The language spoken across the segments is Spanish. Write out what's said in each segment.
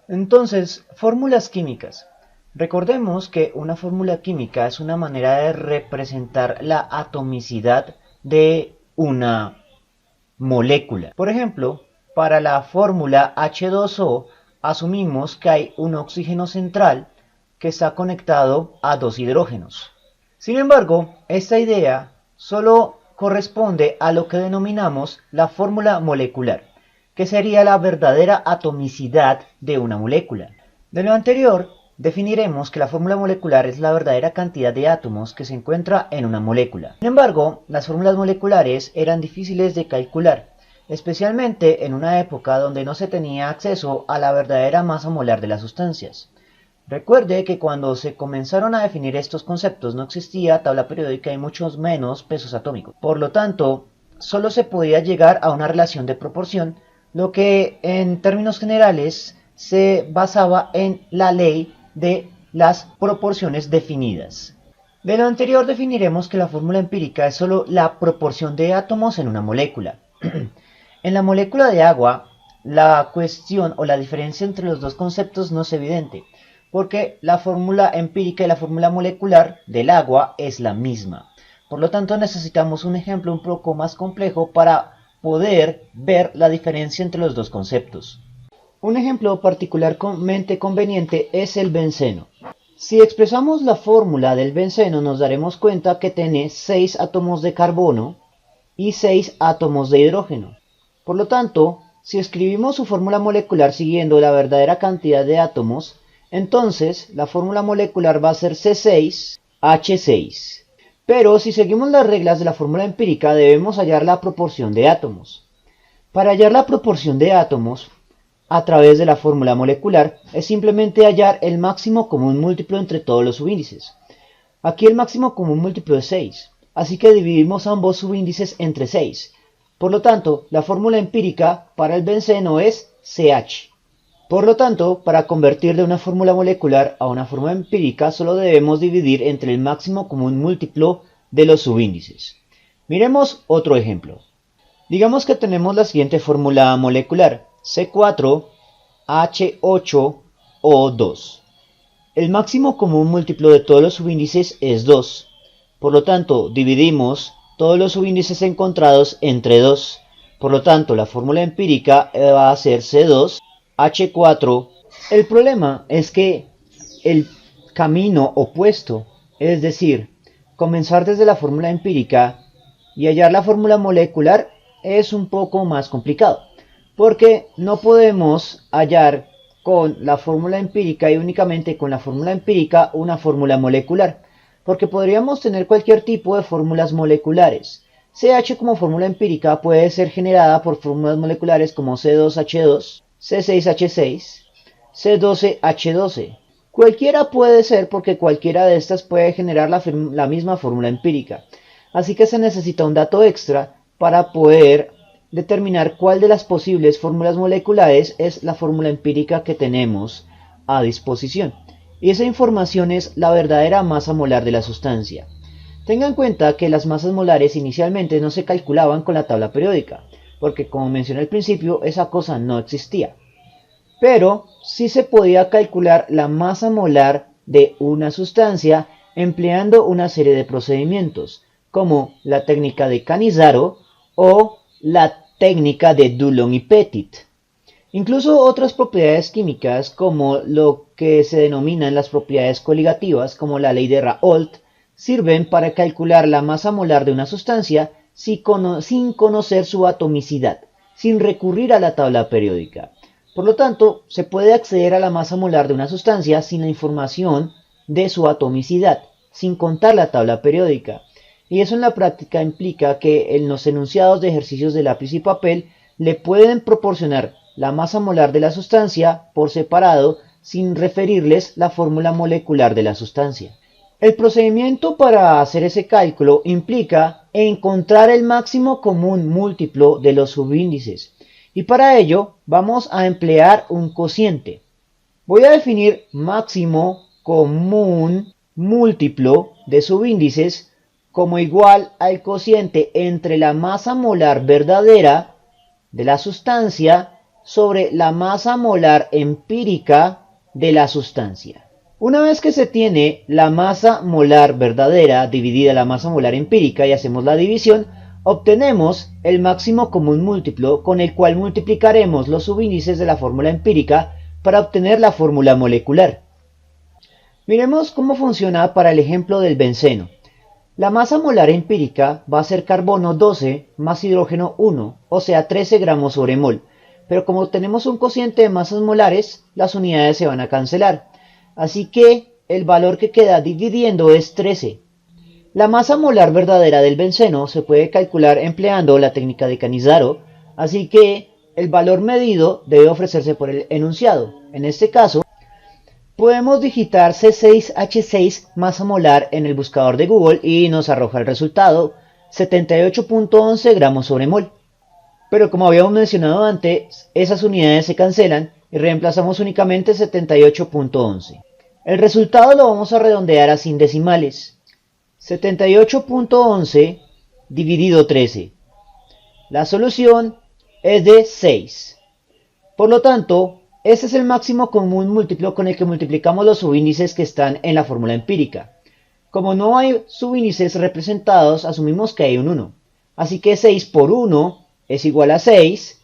Entonces, fórmulas químicas. Recordemos que una fórmula química es una manera de representar la atomicidad de una molécula. Por ejemplo, para la fórmula H2O asumimos que hay un oxígeno central que está conectado a dos hidrógenos. Sin embargo, esta idea solo corresponde a lo que denominamos la fórmula molecular, que sería la verdadera atomicidad de una molécula. De lo anterior, definiremos que la fórmula molecular es la verdadera cantidad de átomos que se encuentra en una molécula. Sin embargo, las fórmulas moleculares eran difíciles de calcular, especialmente en una época donde no se tenía acceso a la verdadera masa molar de las sustancias. Recuerde que cuando se comenzaron a definir estos conceptos no existía tabla periódica y muchos menos pesos atómicos. Por lo tanto, solo se podía llegar a una relación de proporción, lo que en términos generales se basaba en la ley de las proporciones definidas. De lo anterior definiremos que la fórmula empírica es solo la proporción de átomos en una molécula. En la molécula de agua, la cuestión o la diferencia entre los dos conceptos no es evidente, porque la fórmula empírica y la fórmula molecular del agua es la misma. Por lo tanto, necesitamos un ejemplo un poco más complejo para poder ver la diferencia entre los dos conceptos. Un ejemplo particularmente conveniente es el benceno. Si expresamos la fórmula del benceno, nos daremos cuenta que tiene 6 átomos de carbono y 6 átomos de hidrógeno. Por lo tanto, si escribimos su fórmula molecular siguiendo la verdadera cantidad de átomos, entonces la fórmula molecular va a ser C6H6. Pero si seguimos las reglas de la fórmula empírica, debemos hallar la proporción de átomos. Para hallar la proporción de átomos, a través de la fórmula molecular, es simplemente hallar el máximo común múltiplo entre todos los subíndices. Aquí el máximo común múltiplo es 6, así que dividimos ambos subíndices entre 6. Por lo tanto, la fórmula empírica para el benceno es CH. Por lo tanto, para convertir de una fórmula molecular a una fórmula empírica, solo debemos dividir entre el máximo común múltiplo de los subíndices. Miremos otro ejemplo. Digamos que tenemos la siguiente fórmula molecular, C4H8O2. El máximo común múltiplo de todos los subíndices es 2. Por lo tanto, dividimos todos los subíndices encontrados entre 2. Por lo tanto, la fórmula empírica va a ser C2H4. El problema es que el camino opuesto, es decir, comenzar desde la fórmula empírica y hallar la fórmula molecular es un poco más complicado, porque no podemos hallar con la fórmula empírica y únicamente con la fórmula empírica una fórmula molecular, porque podríamos tener cualquier tipo de fórmulas moleculares. CH como fórmula empírica puede ser generada por fórmulas moleculares como C2H2, C6H6, C12H12. Cualquiera puede ser porque cualquiera de estas puede generar la misma fórmula empírica. Así que se necesita un dato extra para poder determinar cuál de las posibles fórmulas moleculares es la fórmula empírica que tenemos a disposición. Y esa información es la verdadera masa molar de la sustancia. Tenga en cuenta que las masas molares inicialmente no se calculaban con la tabla periódica, porque como mencioné al principio, esa cosa no existía. Pero sí se podía calcular la masa molar de una sustancia empleando una serie de procedimientos, como la técnica de Cannizzaro o la técnica de Dulong y Petit. Incluso otras propiedades químicas, como lo que se denominan las propiedades coligativas, como la ley de Raoult, sirven para calcular la masa molar de una sustancia sin conocer su atomicidad, sin recurrir a la tabla periódica. Por lo tanto, se puede acceder a la masa molar de una sustancia sin la información de su atomicidad, sin contar la tabla periódica. Y eso en la práctica implica que en los enunciados de ejercicios de lápiz y papel le pueden proporcionar la masa molar de la sustancia por separado sin referirles la fórmula molecular de la sustancia. El procedimiento para hacer ese cálculo implica encontrar el máximo común múltiplo de los subíndices. Y para ello vamos a emplear un cociente. Voy a definir máximo común múltiplo de subíndices como igual al cociente entre la masa molar verdadera de la sustancia sobre la masa molar empírica de la sustancia. Una vez que se tiene la masa molar verdadera dividida la masa molar empírica y hacemos la división, obtenemos el máximo común múltiplo con el cual multiplicaremos los subíndices de la fórmula empírica para obtener la fórmula molecular. Miremos cómo funciona para el ejemplo del benceno. La masa molar empírica va a ser carbono 12 más hidrógeno 1, o sea 13 gramos sobre mol. Pero como tenemos un cociente de masas molares, las unidades se van a cancelar. Así que el valor que queda dividiendo es 13. La masa molar verdadera del benceno se puede calcular empleando la técnica de Cannizzaro, así que el valor medido debe ofrecerse por el enunciado. En este caso, podemos digitar C6H6 masa molar en el buscador de Google y nos arroja el resultado 78.11 gramos sobre mol. Pero como habíamos mencionado antes, esas unidades se cancelan y reemplazamos únicamente 78.11. El resultado lo vamos a redondear a sin decimales. 78.11 dividido 13. La solución es de 6. Por lo tanto, este es el máximo común múltiplo con el que multiplicamos los subíndices que están en la fórmula empírica. Como no hay subíndices representados, asumimos que hay un 1. Así que 6 por 1 es igual a 6.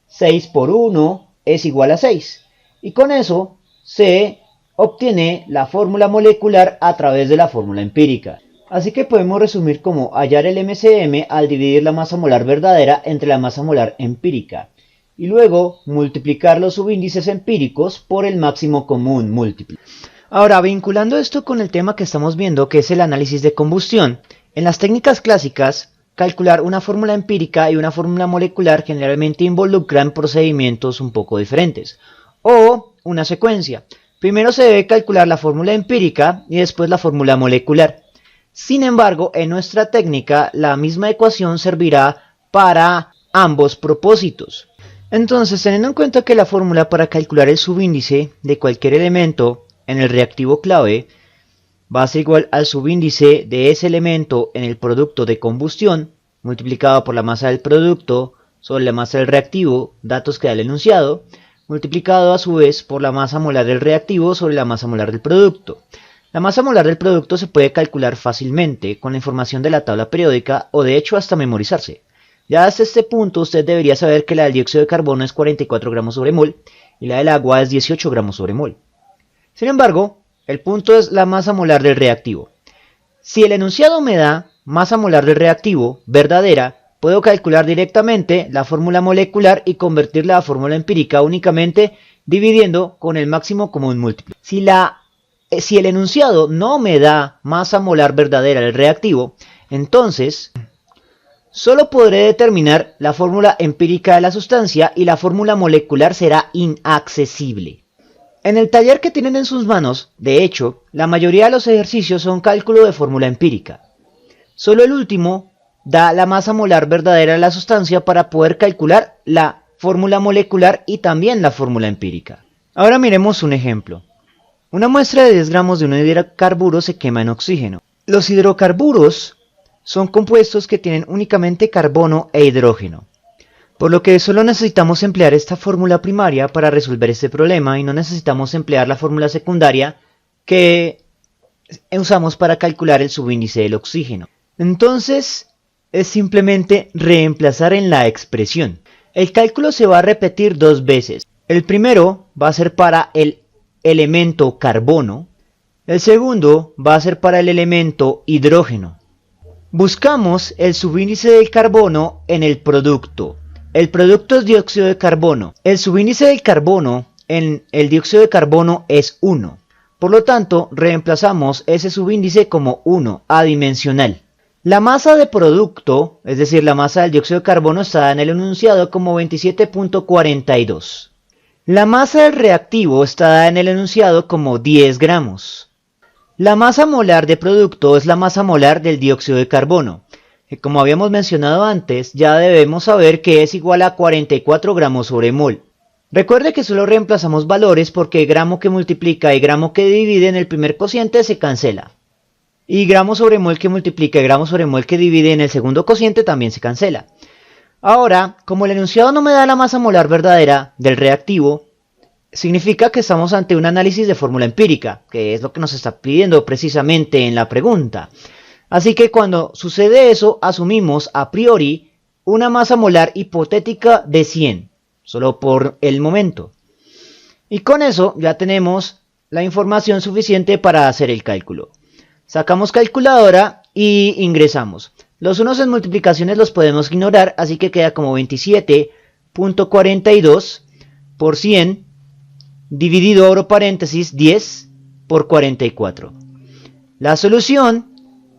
6 por 1 es igual a 6. Y con eso se obtiene la fórmula molecular a través de la fórmula empírica. Así que podemos resumir como hallar el MCM al dividir la masa molar verdadera entre la masa molar empírica y luego multiplicar los subíndices empíricos por el máximo común múltiplo. Ahora, vinculando esto con el tema que estamos viendo, que es el análisis de combustión, en las técnicas clásicas, calcular una fórmula empírica y una fórmula molecular generalmente involucran procedimientos un poco diferentes, o una secuencia. Primero se debe calcular la fórmula empírica y después la fórmula molecular. Sin embargo, en nuestra técnica, la misma ecuación servirá para ambos propósitos. Entonces, teniendo en cuenta que la fórmula para calcular el subíndice de cualquier elemento en el reactivo clave va a ser igual al subíndice de ese elemento en el producto de combustión, multiplicado por la masa del producto sobre la masa del reactivo, datos que da el enunciado, multiplicado a su vez por la masa molar del reactivo sobre la masa molar del producto. La masa molar del producto se puede calcular fácilmente con la información de la tabla periódica o de hecho hasta memorizarse. Ya hasta este punto usted debería saber que la del dióxido de carbono es 44 gramos sobre mol y la del agua es 18 gramos sobre mol. Sin embargo, el punto es la masa molar del reactivo. Si el enunciado me da masa molar del reactivo verdadera, puedo calcular directamente la fórmula molecular y convertirla a fórmula empírica únicamente dividiendo con el máximo común múltiplo. Si el enunciado no me da masa molar verdadera del reactivo, entonces solo podré determinar la fórmula empírica de la sustancia y la fórmula molecular será inaccesible. En el taller que tienen en sus manos, de hecho, la mayoría de los ejercicios son cálculo de fórmula empírica. Solo el último da la masa molar verdadera de la sustancia para poder calcular la fórmula molecular y también la fórmula empírica. Ahora miremos un ejemplo. Una muestra de 10 gramos de un hidrocarburo se quema en oxígeno. Los hidrocarburos son compuestos que tienen únicamente carbono e hidrógeno, por lo que solo necesitamos emplear esta fórmula primaria para resolver este problema y no necesitamos emplear la fórmula secundaria que usamos para calcular el subíndice del oxígeno. Entonces, es simplemente reemplazar en la expresión. El cálculo se va a repetir dos veces. El primero va a ser para el elemento carbono. El segundo va a ser para el elemento hidrógeno. Buscamos el subíndice del carbono en el producto. El producto es dióxido de carbono. El subíndice del carbono en el dióxido de carbono es 1. Por lo tanto, reemplazamos ese subíndice como 1, adimensional. La masa de producto, es decir, la masa del dióxido de carbono, está en el enunciado como 27.42. La masa del reactivo está en el enunciado como 10 gramos. La masa molar de producto es la masa molar del dióxido de carbono, que como habíamos mencionado antes, ya debemos saber que es igual a 44 gramos sobre mol. Recuerde que solo reemplazamos valores porque gramo que multiplica y gramo que divide en el primer cociente se cancela. Y gramo sobre mol que multiplica y gramo sobre mol que divide en el segundo cociente también se cancela. Ahora, como el enunciado no me da la masa molar verdadera del reactivo, significa que estamos ante un análisis de fórmula empírica, que es lo que nos está pidiendo precisamente en la pregunta. Así que cuando sucede eso, asumimos a priori una masa molar hipotética de 100, solo por el momento. Y con eso ya tenemos la información suficiente para hacer el cálculo. Sacamos calculadora y ingresamos. Los unos en multiplicaciones los podemos ignorar, así que queda como 27.42 por 100 dividido, abro paréntesis, 10 por 44. La solución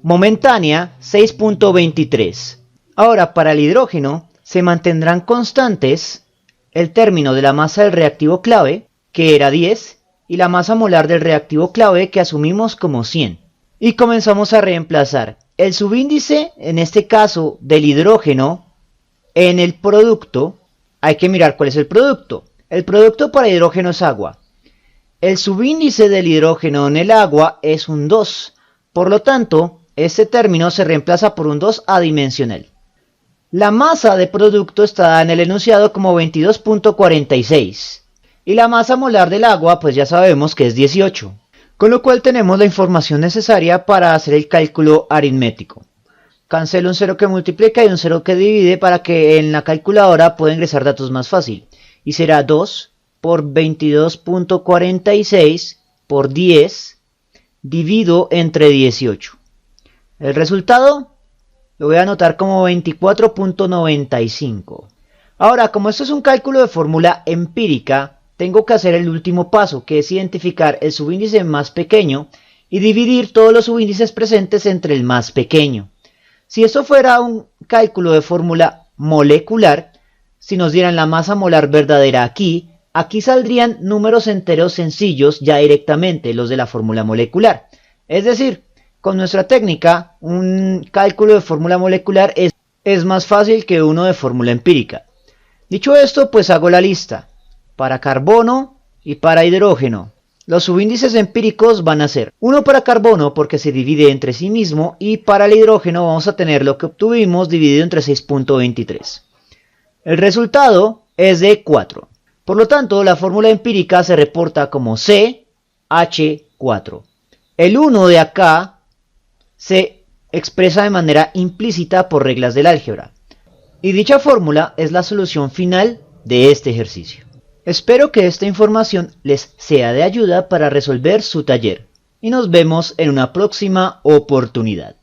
momentánea, 6.23. Ahora, para el hidrógeno, se mantendrán constantes el término de la masa del reactivo clave, que era 10, y la masa molar del reactivo clave, que asumimos como 100. Y comenzamos a reemplazar el subíndice, en este caso del hidrógeno, en el producto. Hay que mirar cuál es el producto. El producto para hidrógeno es agua. El subíndice del hidrógeno en el agua es un 2. Por lo tanto, este término se reemplaza por un 2 adimensional. La masa de producto está en el enunciado como 22.46. Y la masa molar del agua, pues ya sabemos que es 18. Con lo cual tenemos la información necesaria para hacer el cálculo aritmético. Cancelo un 0 que multiplica y un 0 que divide para que en la calculadora pueda ingresar datos más fácil. Y será 2 por 22.46 por 10 dividido entre 18. El resultado lo voy a anotar como 24.95. Ahora, como esto es un cálculo de fórmula empírica, tengo que hacer el último paso, que es identificar el subíndice más pequeño y dividir todos los subíndices presentes entre el más pequeño. Si esto fuera un cálculo de fórmula molecular, si nos dieran la masa molar verdadera aquí saldrían números enteros sencillos ya directamente, los de la fórmula molecular. Es decir, con nuestra técnica, un cálculo de fórmula molecular es más fácil que uno de fórmula empírica. Dicho esto, pues hago la lista. Para carbono y para hidrógeno. Los subíndices empíricos van a ser 1 para carbono porque se divide entre sí mismo, y para el hidrógeno vamos a tener lo que obtuvimos dividido entre 6.23. El resultado es de 4. Por lo tanto, la fórmula empírica se reporta como CH4. El 1 de acá se expresa de manera implícita por reglas del álgebra. Y dicha fórmula es la solución final de este ejercicio. Espero que esta información les sea de ayuda para resolver su taller y nos vemos en una próxima oportunidad.